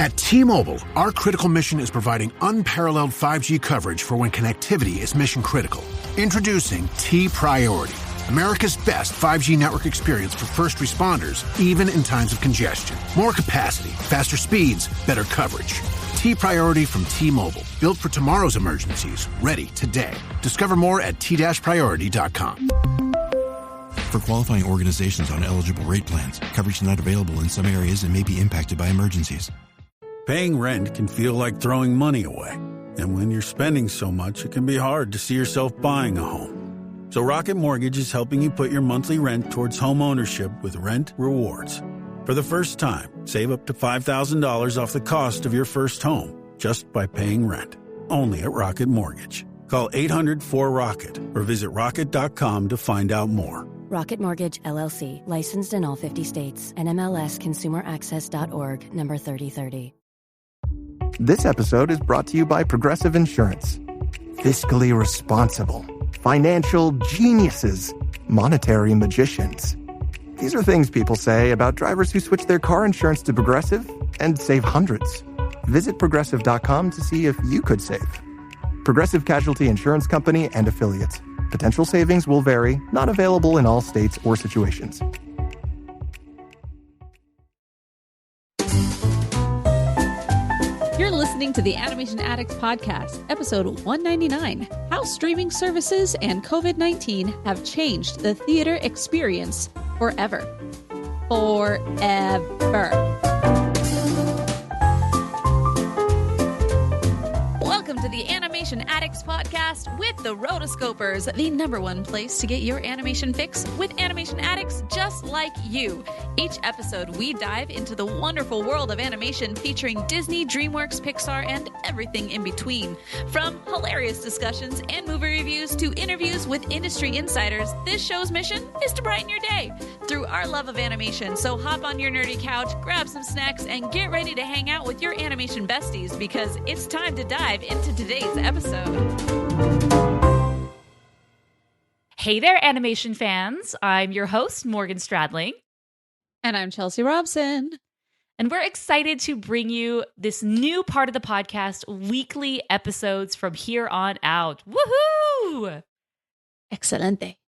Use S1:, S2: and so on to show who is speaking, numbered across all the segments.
S1: At T-Mobile, our critical mission is providing unparalleled 5G coverage for when connectivity is mission critical. Introducing T-Priority, America's best 5G network experience for first responders, even in times of congestion. More capacity, faster speeds, better coverage. T-Priority from T-Mobile, built for tomorrow's emergencies, ready today. Discover more at t-priority.com.
S2: For qualifying organizations on eligible rate plans, coverage not available in some areas and may be impacted by emergencies.
S3: Paying rent can feel like throwing money away. And when you're spending so much, it can be hard to see yourself buying a home. So Rocket Mortgage is helping you put your monthly rent towards home ownership with Rent Rewards. For the first time, save up to $5,000 off the cost of your first home just by paying rent. Only at Rocket Mortgage. Call 800-4ROCKET or visit rocket.com to find out more.
S4: Rocket Mortgage, LLC. Licensed in all 50 states. NMLSConsumerAccess.org. Number 3030.
S5: This episode is brought to you by Progressive Insurance. Fiscally responsible, financial geniuses, monetary magicians. These are things people say about drivers who switch their car insurance to Progressive and save hundreds. Visit Progressive.com to see if you could save. Progressive Casualty Insurance Company and Affiliates. Potential savings will vary, not available in all states or situations.
S6: You're listening to the Animation Addicts Podcast, episode 199, How Streaming Services and COVID-19 Have Changed the Theater Experience Forever. Forever. Welcome to the Animation Addicts Podcast with the Rotoscopers, the #1 place to get your animation fix with animation addicts just like you. Each episode, we dive into the wonderful world of animation featuring Disney, DreamWorks, Pixar, and everything in between. From hilarious discussions and movie reviews to interviews with industry insiders, this show's mission is to brighten your day through our love of animation. So hop on your nerdy couch, grab some snacks, and get ready to hang out with your animation besties because it's time to dive into today's episode.
S7: Hey there, animation fans. I'm your host, Morgan Stradling.
S6: And I'm Chelsea Robson.
S7: And we're excited to bring you this new part of the podcast, weekly episodes from here on out. Woohoo!
S6: Excelente.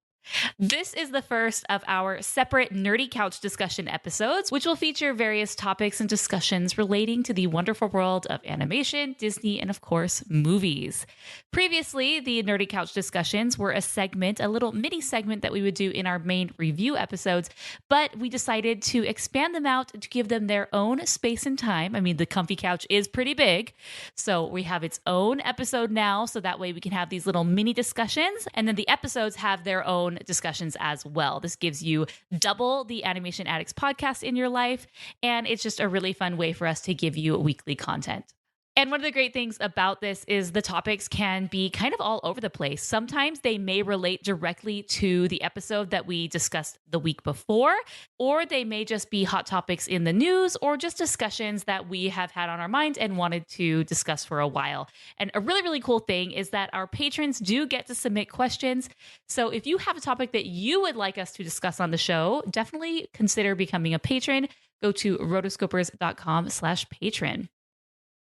S7: This is the first of our separate Nerdy Couch discussion episodes, which will feature various topics and discussions relating to the wonderful world of animation, Disney, and of course, movies. Previously, the Nerdy Couch discussions were a segment, a little mini segment that we would do in our main review episodes, but we decided to expand them out to give them their own space and time. I mean, the comfy couch is pretty big, so we have its own episode now, so that way we can have these little mini discussions, and then the episodes have their own discussions as well. This gives you double the Animation Addicts podcast in your life, and it's just a really fun way for us to give you weekly content. And one of the great things about this is the topics can be kind of all over the place. Sometimes they may relate directly to the episode that we discussed the week before, or they may just be hot topics in the news or just discussions that we have had on our minds and wanted to discuss for a while. And a really, really cool thing is that our patrons do get to submit questions. So if you have a topic that you would like us to discuss on the show, definitely consider becoming a patron. Go to rotoscopers.com/patron.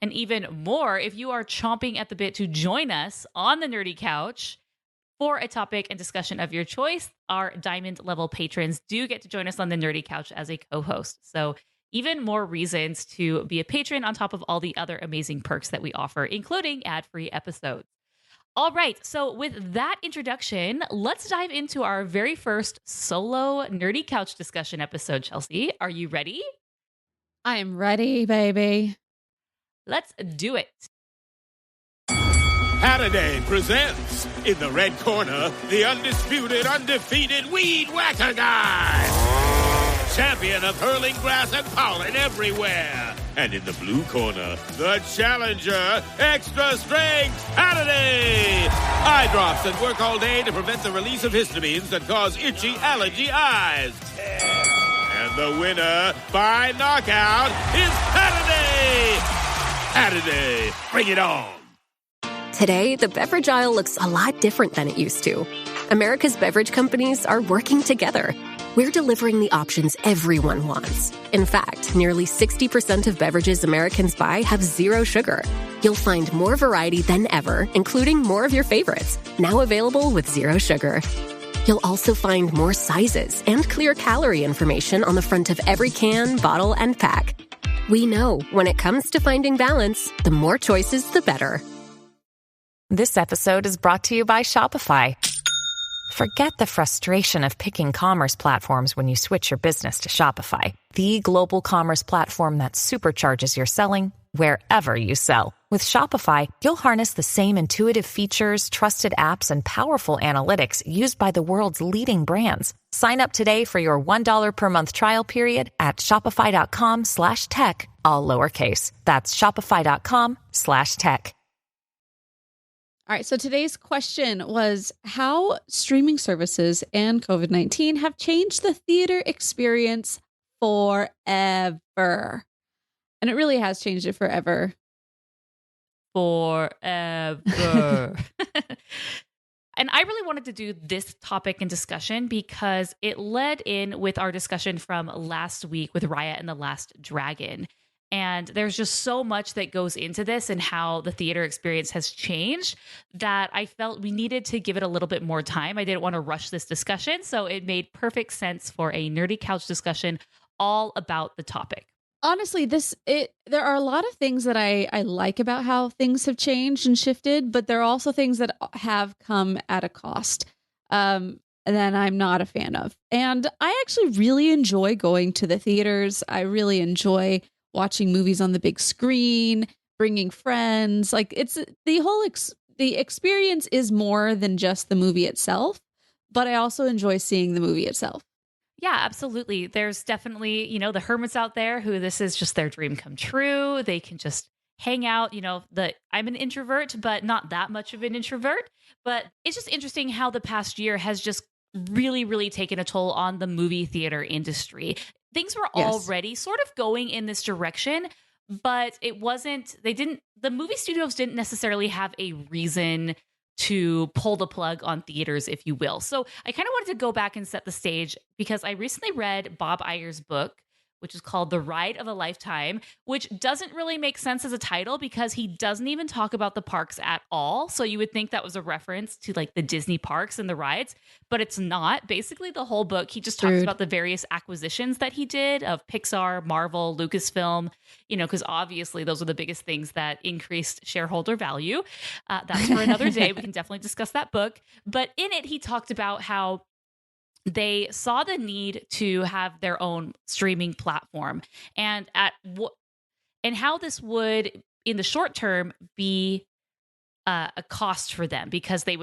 S7: And even more, if you are chomping at the bit to join us on the Nerdy Couch for a topic and discussion of your choice, our diamond level patrons do get to join us on the Nerdy Couch as a co-host. So even more reasons to be a patron on top of all the other amazing perks that we offer, including ad-free episodes. All right, so with that introduction, let's dive into our very first solo Nerdy Couch discussion episode. Chelsea, are you ready?
S6: I am ready, baby.
S7: Let's do it.
S8: Halliday presents, in the red corner, the undisputed, undefeated Weed Whacker Guy. Champion of hurling grass and pollen everywhere. And in the blue corner, the challenger, extra strength Halliday. Eye drops that work all day to prevent the release of histamines that cause itchy allergy eyes. And the winner, by knockout, is Halliday. Saturday, bring it on.
S9: Today, the beverage aisle looks a lot different than it used to. America's beverage companies are working together. we're delivering the options everyone wants. In fact, nearly 60% of beverages Americans buy have zero sugar. You'll find more variety than ever, including more of your favorites, now available with zero sugar. You'll also find more sizes and clear calorie information on the front of every can, bottle, and pack. We know when it comes to finding balance, the more choices, the better.
S10: This episode is brought to you by Shopify. Forget the frustration of picking commerce platforms when you switch your business to Shopify, the global commerce platform that supercharges your selling wherever you sell. With Shopify, you'll harness the same intuitive features, trusted apps, and powerful analytics used by the world's leading brands. Sign up today for your $1 per month trial period at shopify.com/tech, all lowercase. That's shopify.com/tech.
S6: All right, so today's question was how streaming services and COVID-19 have changed the theater experience forever. And it really has changed it forever.
S7: Forever. And I really wanted to do this topic and discussion because it led in with our discussion from last week with Raya and the Last Dragon. And there's just so much that goes into this and how the theater experience has changed that I felt we needed to give it a little bit more time. I didn't want to rush this discussion, so it made perfect sense for a nerdy couch discussion all about the topic.
S6: Honestly, there are a lot of things that I like about how things have changed and shifted, but there are also things that have come at a cost that I'm not a fan of. And I actually really enjoy going to the theaters. I really enjoy watching movies on the big screen, bringing friends. Like it's the whole the experience is more than just the movie itself, but I also enjoy seeing the movie itself.
S7: Yeah, absolutely. There's definitely, the hermits out there who this is just their dream come true. They can just hang out, I'm an introvert, but not that much of an introvert. But it's just interesting how the past year has just really, really taken a toll on the movie theater industry. Things were already sort of going in this direction, but the movie studios didn't necessarily have a reason to pull the plug on theaters, if you will. So I kind of wanted to go back and set the stage because I recently read Bob Iger's book, which is called The Ride of a Lifetime, which doesn't really make sense as a title because he doesn't even talk about the parks at all. So you would think that was a reference to like the Disney parks and the rides, but it's not. Basically, the whole book, he just talks about the various acquisitions that he did of Pixar, Marvel, Lucasfilm, because obviously those are the biggest things that increased shareholder value. That's for another day. We can definitely discuss that book. But in it, he talked about how they saw the need to have their own streaming platform and how this would in the short term be a cost for them because they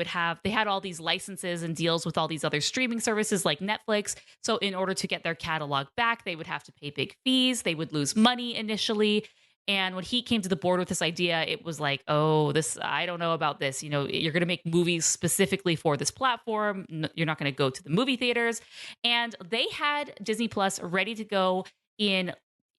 S7: had all these licenses and deals with all these other streaming services like Netflix. So in order to get their catalog back, they would have to pay big fees. They would lose money initially. And when he came to the board with this idea, it was like, I don't know about this. You're going to make movies specifically for this platform. You're not going to go to the movie theaters. And they had Disney Plus ready to go in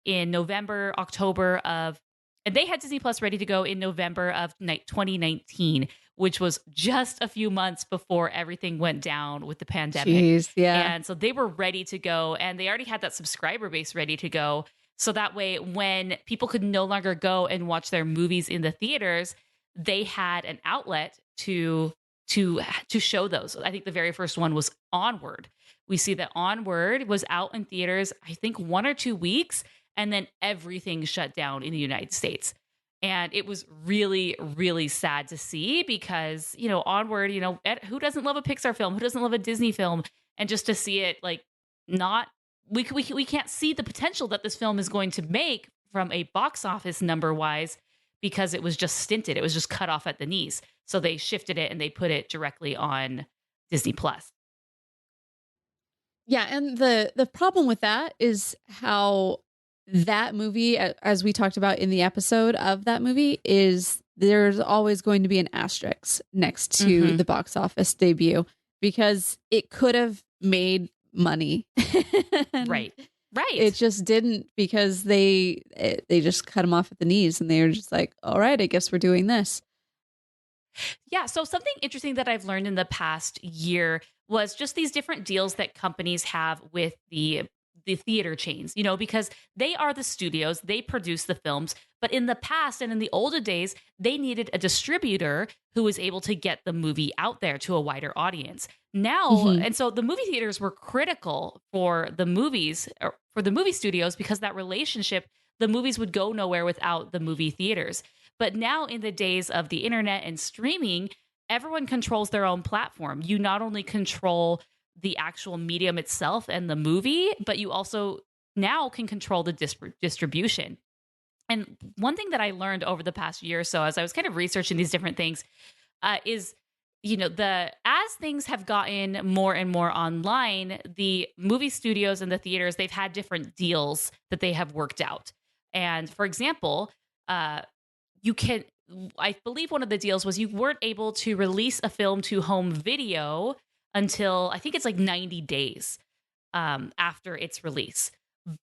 S7: November, October and they had Disney Plus ready to go in November of 2019, which was just a few months before everything went down with the pandemic.
S6: Jeez, yeah.
S7: And so they were ready to go and they already had that subscriber base ready to go. So that way, when people could no longer go and watch their movies in the theaters, they had an outlet to show those. I think the very first one was Onward. We see that Onward was out in theaters, I think 1 or 2 weeks, and then everything shut down in the United States. And it was really, really sad to see because, Onward, who doesn't love a Pixar film? Who doesn't love a Disney film? And just to see it like not... We can't see the potential that this film is going to make from a box office number wise because it was just stinted. It was just cut off at the knees. So they shifted it and they put it directly on Disney Plus.
S6: Yeah, and the problem with that is how that movie, as we talked about in the episode of that movie, is there's always going to be an asterisk next to the box office debut because it could have made money.
S7: Right.
S6: It just didn't because they just cut them off at the knees and they were just like, all right, I guess we're doing this.
S7: Yeah. So something interesting that I've learned in the past year was just these different deals that companies have with the theater chains, you know, because they are the studios, they produce the films. But in the past and in the older days, they needed a distributor who was able to get the movie out there to a wider audience. Now, and so the movie theaters were critical for the movies, or for the movie studios, because that relationship, the movies would go nowhere without the movie theaters. But now in the days of the internet and streaming, everyone controls their own platform. You not only control the actual medium itself and the movie, but you also now can control the distribution. And one thing that I learned over the past year or so, as I was kind of researching these different things, is, you know, as things have gotten more and more online, the movie studios and the theaters, they've had different deals that they have worked out. And for example, I believe one of the deals was you weren't able to release a film to home video until I think it's like 90 days after its release.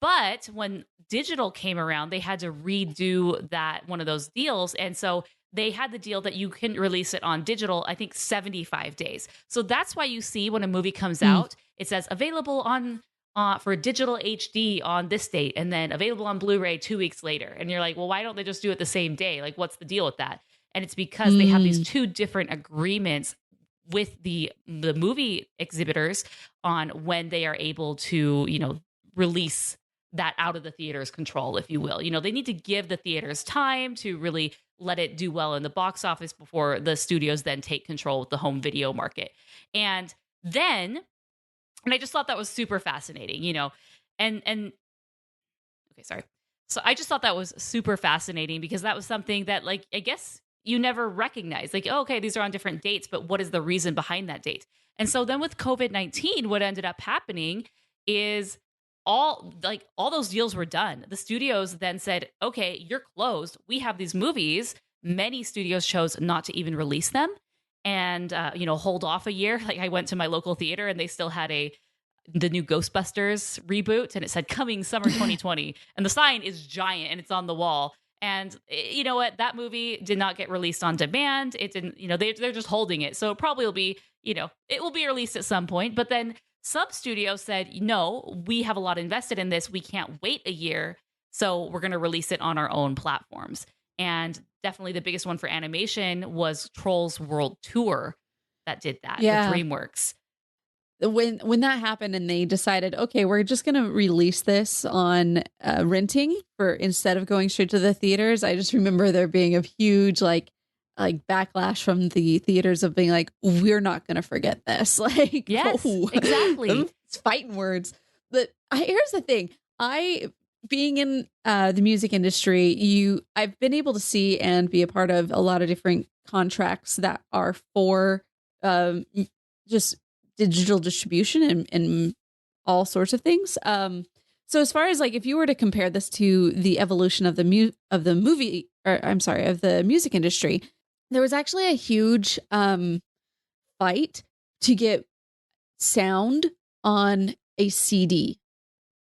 S7: But when digital came around, they had to redo one of those deals. And so they had the deal that you can release it on digital, I think 75 days. So that's why you see when a movie comes out, it says available on for digital HD on this date, and then available on Blu-ray 2 weeks later. And you're like, well, why don't they just do it the same day? Like, what's the deal with that? And it's because they have these two different agreements with the movie exhibitors on when they are able to, you know, release that out of the theater's control, if you will. You know, they need to give the theaters time to really let it do well in the box office before the studios then take control with the home video market. And I just thought that was super fascinating, you know, and okay, sorry. So I just thought that was super fascinating because that was something that, like, I guess you never recognize, like, oh, okay, these are on different dates, but what is the reason behind that date? And so then with COVID-19, what ended up happening is all those deals were done. The studios then said, okay, you're closed. We have these movies. Many studios chose not to even release them and, hold off a year. Like, I went to my local theater and they still had the new Ghostbusters reboot, and it said coming summer 2020. And the sign is giant and it's on the wall. And you know what? That movie did not get released on demand. It didn't, they're just holding it. So it probably will be, it will be released at some point. But then some studios said, no, we have a lot invested in this. We can't wait a year. So we're going to release it on our own platforms. And definitely the biggest one for animation was Trolls World Tour that did that. Yeah. The DreamWorks.
S11: When that happened and they decided, okay, we're just going to release this on renting instead of going straight to the theaters. I just remember there being a huge like backlash from the theaters of being like, we're not going to forget this. Like,
S7: yes, exactly.
S11: It's fighting words. But here's the thing. Being in the music industry, I've been able to see and be a part of a lot of different contracts that are for just digital distribution and all sorts of things. So as far as like, if you were to compare this to the evolution of the music industry, there was actually a huge fight to get sound on a CD.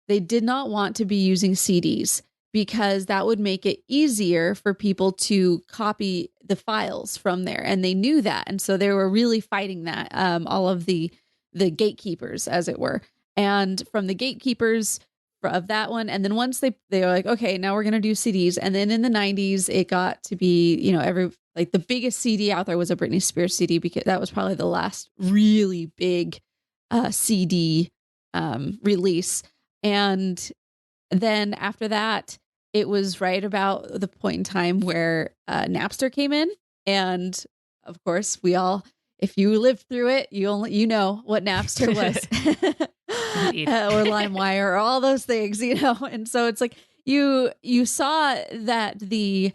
S11: They did not want to be using CDs because that would make it easier for people to copy the files from there. And they knew that. And so they were really fighting that, all of the gatekeepers, as it were. And from the gatekeepers of that one, and then once they were like, okay, now we're going to do CDs. And then in the 90s, it got to be, the biggest CD out there was a Britney Spears CD, because that was probably the last really big CD release. And then after that, it was right about the point in time where Napster came in. And of course, if you lived through it, you know what Napster was. Or LimeWire, or all those things, And so it's like you saw that the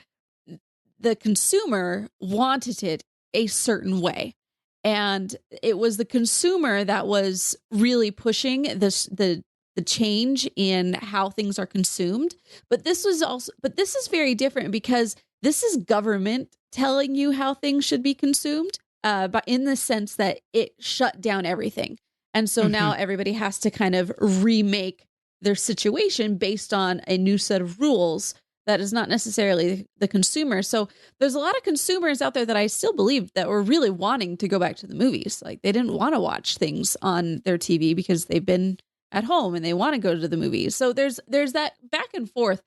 S11: consumer wanted it a certain way. And it was the consumer that was really pushing the change in how things are consumed. But this is very different, because this is government telling you how things should be consumed, but in the sense that it shut down everything. And so now everybody has to kind of remake their situation based on a new set of rules That is not necessarily the consumer. So there's a lot of consumers out there that I still believe that were really wanting to go back to the movies. Like they didn't want to watch things on their TV because they've been at home and they want to go to the movies. So there's that back and forth.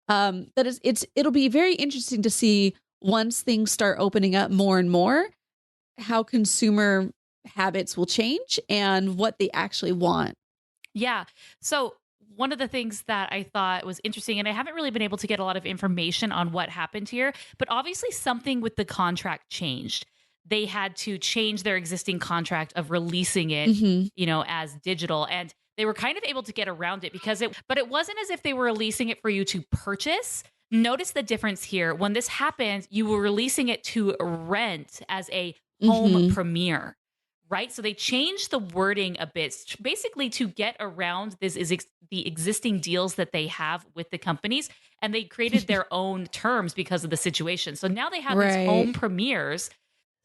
S11: It'll be very interesting to see once things start opening up more and more, how consumer habits will change and what they actually want.
S7: Yeah. So one of the things that I thought was interesting, and I haven't really been able to get a lot of information on what happened here, but obviously something with the contract changed. They had to change their existing contract of releasing it, as digital. And they were kind of able to get around it but it wasn't as if they were releasing it for you to purchase. Notice the difference here. When this happened, you were releasing it to rent as a home premiere, right? So they changed the wording a bit, basically to get around the existing deals that they have with the companies, and they created their own terms because of the situation. So now they have these home premieres.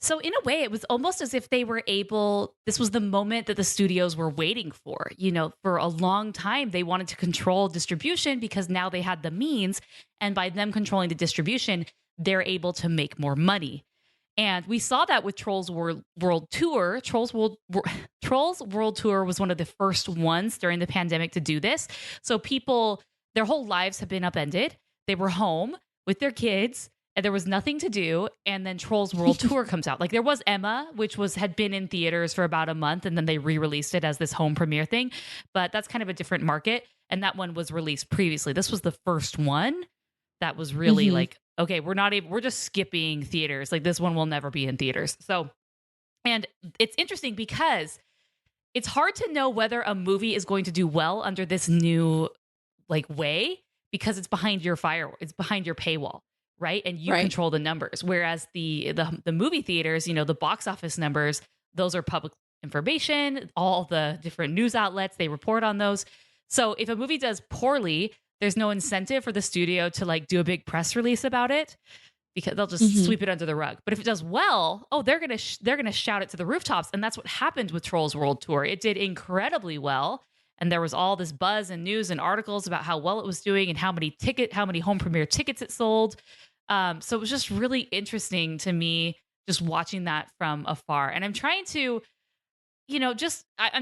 S7: So in a way, it was almost as if this was the moment that the studios were waiting for. For a long time, they wanted to control distribution because now they had the means. And by them controlling the distribution, they're able to make more money. And we saw that with Trolls World Tour. Trolls World Tour was one of the first ones during the pandemic to do this. So people, their whole lives have been upended. They were home with their kids and there was nothing to do. And then Trolls World Tour comes out. Like there was Emma, which had been in theaters for about a month, and then they re-released it as this home premiere thing. But that's kind of a different market. And that one was released previously. This was the first one that was really like, okay, we're just skipping theaters. Like this one will never be in theaters. So, and it's interesting because it's hard to know whether a movie is going to do well under this new way, because it's behind your it's behind your paywall, right? And you control the numbers. Whereas the movie theaters, the box office numbers, those are public information. All the different news outlets, they report on those. So if a movie does poorly, there's no incentive for the studio to do a big press release about it, because they'll just sweep it under the rug. But if it does well, they're gonna shout it to the rooftops, and that's what happened with Trolls World Tour. It did incredibly well, and there was all this buzz and news and articles about how well it was doing and how many home premiere tickets it sold. So it was just really interesting to me just watching that from afar. And I'm trying to, I'm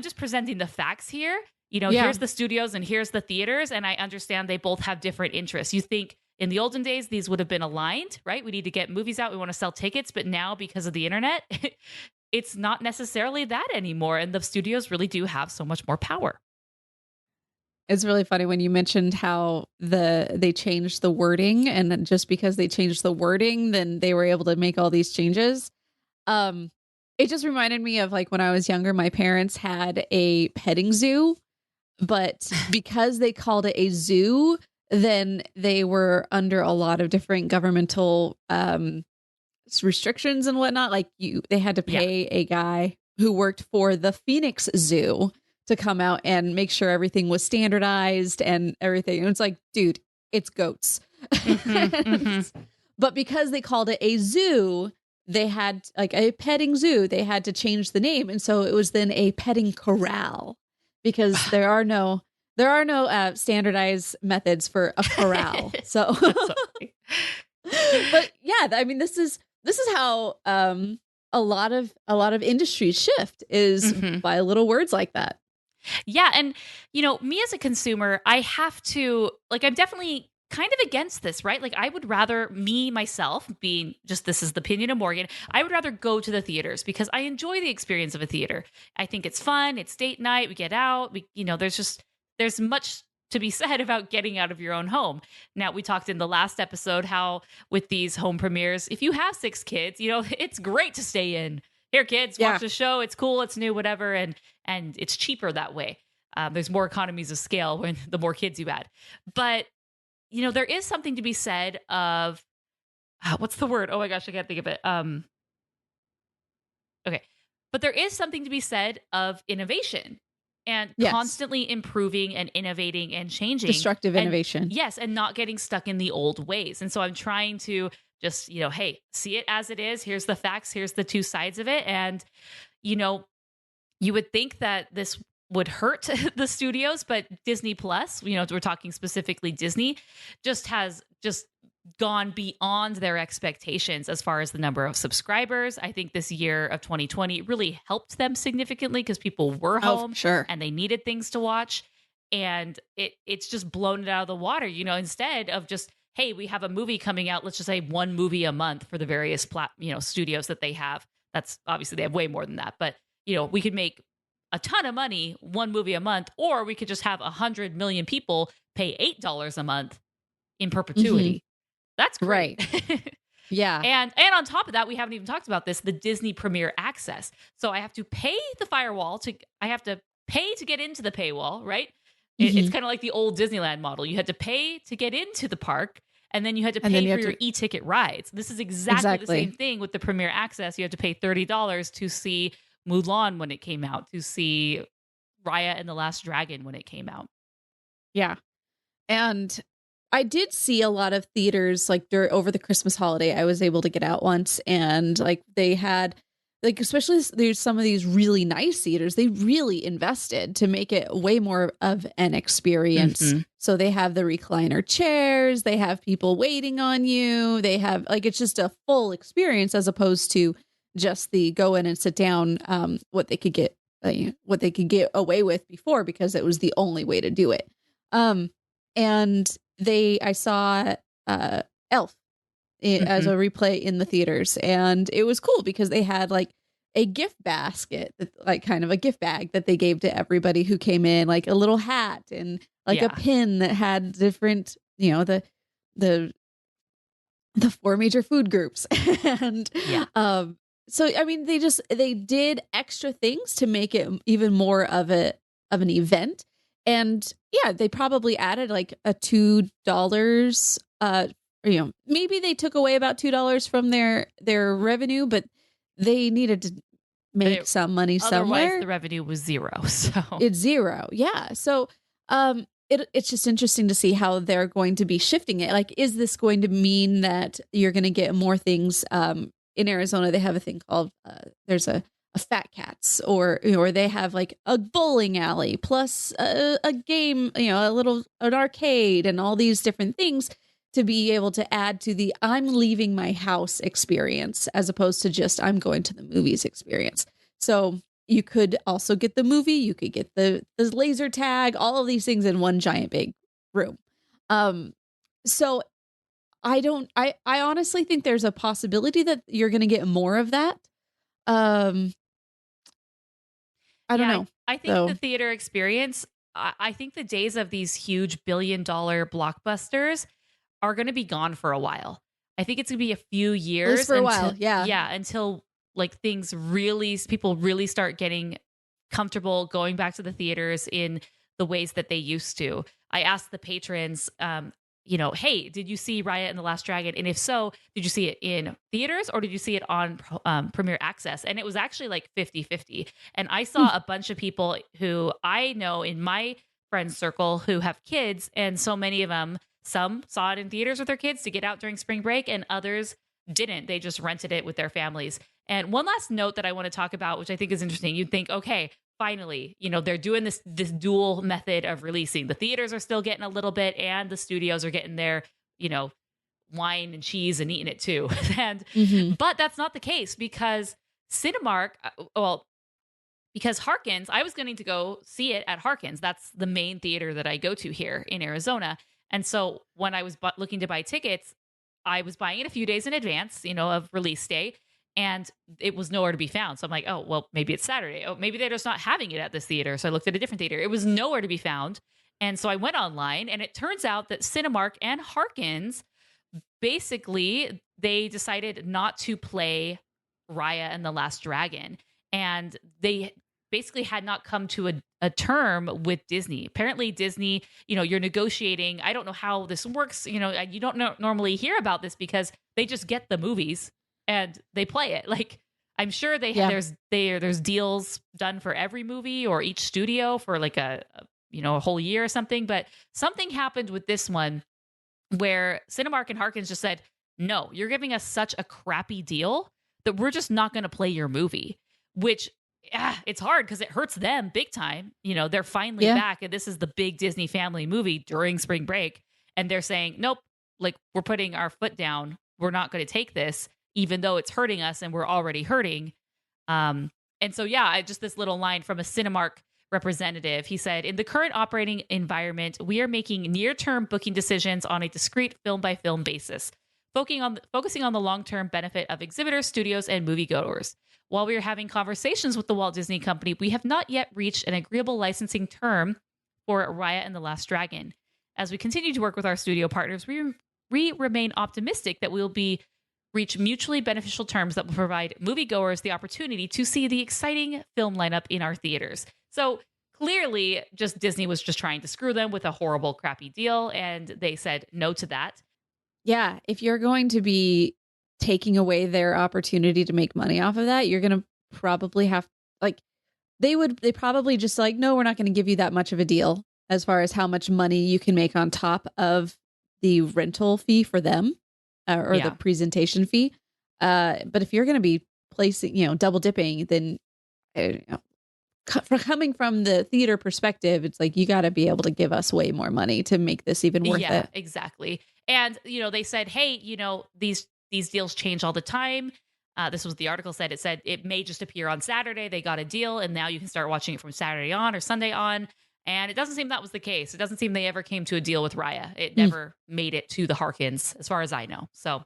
S7: just presenting the facts here. Here's the studios and here's the theaters. And I understand they both have different interests. You think in the olden days, these would have been aligned, right? We need to get movies out. We want to sell tickets. But now, because of the internet, it's not necessarily that anymore. And the studios really do have so much more power.
S11: It's really funny when you mentioned how they changed the wording, and just because they changed the wording, then they were able to make all these changes. It just reminded me of when I was younger, my parents had a petting zoo. But because they called it a zoo, then they were under a lot of different governmental restrictions and whatnot. They had to pay a guy who worked for the Phoenix Zoo to come out and make sure everything was standardized and everything. And it's like, dude, it's goats. But because they called it a zoo, they had a petting zoo. They had to change the name. And so it was then a petting corral. Because there are no standardized methods for a corral. So, but yeah, I mean, this is how a lot of industries shift is by little words like that.
S7: Yeah, and me as a consumer, I have to I'm definitely kind of against this, right? I would rather myself being this is the opinion of Morgan, I would rather go to the theaters because I enjoy the experience of a theater. I think it's fun. It's date night. We get out. There's much to be said about getting out of your own home. Now, we talked in the last episode how with these home premieres, if you have 6 kids, it's great to stay in. Here, kids, watch the show. It's cool. It's new, whatever. And it's cheaper that way. There's more economies of scale when the more kids you add. But there is something to be said of what's the word? Oh my gosh, I can't think of it. Okay. But there is something to be said of innovation and constantly improving and innovating and changing.
S11: Destructive innovation.
S7: Yes. And not getting stuck in the old ways. And so I'm trying to just, hey, see it as it is. Here's the facts. Here's the 2 sides of it. And, you would think that this would hurt the studios, but Disney Plus, we're talking specifically Disney, just has just gone beyond their expectations as far as the number of subscribers. I think this year of 2020 really helped them significantly because people were home and they needed things to watch. And it's just blown it out of the water, instead of just, hey, we have a movie coming out. Let's just say one movie a month for the various studios that they have. That's obviously they have way more than that. But, we could make a ton of money, one movie a month, or we could just have 100 million people pay $8 a month in perpetuity. Mm-hmm. That's great.
S11: Right. Yeah.
S7: And on top of that, we haven't even talked about this, the Disney Premier Access. So I have to pay the firewall I have to pay to get into the paywall, right? Mm-hmm. It's kind of like the old Disneyland model. You had to pay to get into the park, and then you had to pay for your e-ticket rides. This is exactly the same thing with the Premier Access. You have to pay $30 to see Mulan when it came out, to see Raya and the Last Dragon when it came out.
S11: Yeah. And I did see a lot of theaters over the Christmas holiday. I was able to get out once, and they had especially there's some of these really nice theaters. They really invested to make it way more of an experience. Mm-hmm. So they have the recliner chairs, they have people waiting on you. They have it's just a full experience as opposed to just the go in and sit down. What they could get away with before because it was the only way to do it. And I saw Elf as a replay in the theaters, and it was cool because they had a gift basket, kind of a gift bag that they gave to everybody who came in, a little hat and a pin that had different, the 4 major food groups. And so I mean they did extra things to make it even more of an event. And they probably added a $2, maybe they took away about $2 from their revenue, but they needed to make some money somewhere.
S7: Otherwise, the revenue was zero. So
S11: it's zero. Yeah. So it's just interesting to see how they're going to be shifting it. Is this going to mean that you're going to get more things? In Arizona, they have a thing called there's a Fat Cats, or they have a bowling alley plus a game, an arcade and all these different things to be able to add to the I'm leaving my house experience as opposed to just I'm going to the movies experience. So you could also get the movie, you could get the laser tag, all of these things in one giant big room. So I honestly think there's a possibility that you're going to get more of that. I don't know.
S7: I think the theater experience, I think the days of these huge billion-dollar blockbusters are going to be gone for a while. I think it's going to be a few years.
S11: For a while, yeah.
S7: Yeah, until people really start getting comfortable going back to the theaters in the ways that they used to. I asked the patrons, hey, did you see Raya and the Last Dragon? And if so, did you see it in theaters or did you see it on Premier Access? And it was actually 50-50. And I saw a bunch of people who I know in my friend circle who have kids, and so many of them, some saw it in theaters with their kids to get out during spring break, and others didn't. They just rented it with their families. And one last note that I want to talk about, which I think is interesting. You'd think, okay, finally, they're doing this dual method of releasing. The theaters are still getting a little bit, and the studios are getting their, wine and cheese and eating it too. But that's not the case because Cinemark, because Harkins, I was going to go see it at Harkins. That's the main theater that I go to here in Arizona. And so when I was looking to buy tickets, I was buying it a few days in advance, of release day. And it was nowhere to be found. So I'm like, oh, well, maybe it's Saturday. Oh, maybe they're just not having it at this theater. So I looked at a different theater. It was nowhere to be found. And so I went online, and it turns out that Cinemark and Harkins, basically, they decided not to play Raya and the Last Dragon. And they basically had not come to a term with Disney. Apparently Disney, you're negotiating. I don't know how this works. You don't normally hear about this because they just get the movies and they play it. I'm sure there's deals done for every movie or each studio for a whole year or something. But something happened with this one where Cinemark and Harkins just said, no, you're giving us such a crappy deal that we're just not going to play your movie, which it's hard because it hurts them big time. They're finally back, and this is the big Disney family movie during spring break. And they're saying, nope, like we're putting our foot down. We're not going to take this, even though it's hurting us and we're already hurting. And so, yeah, just this little line from a Cinemark representative. He said, in the current operating environment, we are making near-term booking decisions on a discrete film-by-film basis, focusing on the long-term benefit of exhibitors, studios, and moviegoers. While we are having conversations with the Walt Disney Company, we have not yet reached an agreeable licensing term for Raya and the Last Dragon. As we continue to work with our studio partners, we remain optimistic that we will reach mutually beneficial terms that will provide moviegoers the opportunity to see the exciting film lineup in our theaters. So clearly, Disney was just trying to screw them with a horrible, crappy deal, and they said no to that.
S11: Yeah, if you're going to be taking away their opportunity to make money off of that, you're going to probably have, like, they probably just like, no, we're not going to give you that much of a deal as far as how much money you can make on top of the rental fee for them or the presentation fee. But if you're going to be placing, double dipping, then coming from the theater perspective, it's like, you got to be able to give us way more money to make this even worth it.
S7: Yeah, exactly. And, they said, hey, these deals change all the time. This was what the article said. It said it may just appear on Saturday. They got a deal and now you can start watching it from Saturday on or Sunday on. And it doesn't seem that was the case. It doesn't seem they ever came to a deal with Raya. It never made it to the Harkins, as far as I know. So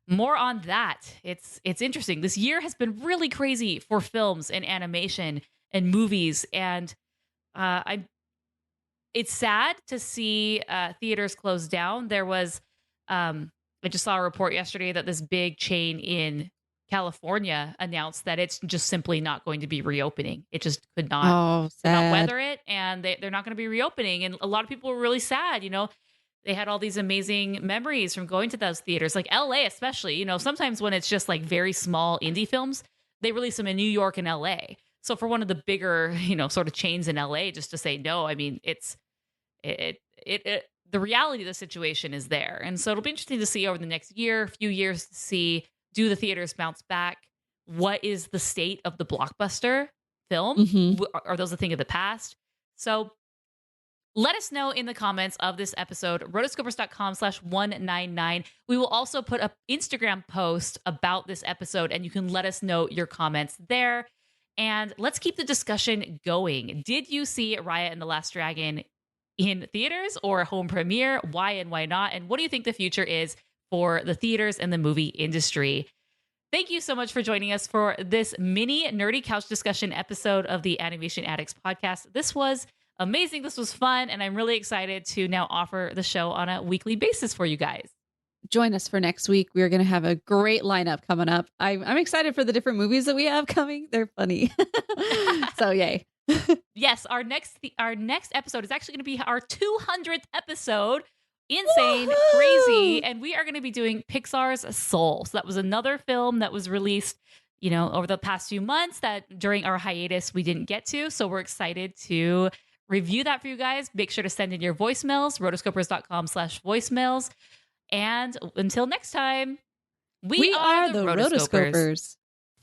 S7: more on that. It's interesting. This year has been really crazy for films and animation and movies. And it's sad to see theaters close down. There was, I just saw a report yesterday that this big chain in California announced that it's just simply not going to be reopening. It just could not weather it, and they're not going to be reopening. And a lot of people were really sad. They had all these amazing memories from going to those theaters, like LA especially. Sometimes when it's just like very small indie films, they release them in New York and LA. So for one of the bigger, sort of chains in LA just to say no, I mean, the reality of the situation is there. And so it'll be interesting to see over the next few years, to see, do the theaters bounce back? What is the state of the blockbuster film? Mm-hmm. Are those a thing of the past? So let us know in the comments of this episode, rotoscopers.com/199. We will also put an Instagram post about this episode, and you can let us know your comments there. And let's keep the discussion going. Did you see Raya and the Last Dragon in theaters or a home premiere? Why and why not? And what do you think the future is for the theaters and the movie industry? Thank you so much for joining us for this mini Nerdy Couch discussion episode of the Animation Addicts podcast. This was amazing. This was fun. And I'm really excited to now offer the show on a weekly basis for you guys.
S11: Join us for next week. We're going to have a great lineup coming up. I'm excited for the different movies that we have coming. They're funny. So yay.
S7: Yes, our next episode is actually going to be our 200th episode. Insane, woohoo! Crazy. And we are going to be doing Pixar's Soul. So that was another film that was released, over the past few months that during our hiatus we didn't get to. So we're excited to review that for you guys. Make sure to send in your voicemails, rotoscopers.com/voicemails. And until next time, we are the Rotoscopers.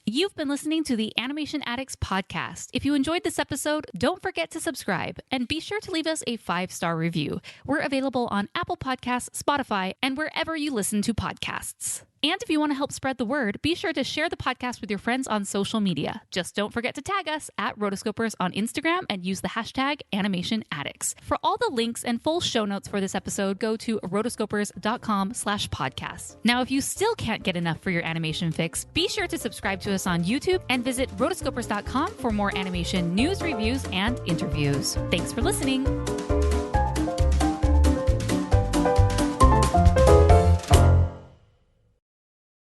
S7: You've been listening to the Animation Addicts podcast. If you enjoyed this episode, don't forget to subscribe and be sure to leave us a 5-star review. We're available on Apple Podcasts, Spotify, and wherever you listen to podcasts. And if you want to help spread the word, be sure to share the podcast with your friends on social media. Just don't forget to tag us at Rotoscopers on Instagram and use the hashtag Animation Addicts. For all the links and full show notes for this episode, go to rotoscopers.com/podcast. Now, if you still can't get enough for your animation fix, be sure to subscribe to us on YouTube and visit rotoscopers.com for more animation news, reviews, and interviews. Thanks for listening.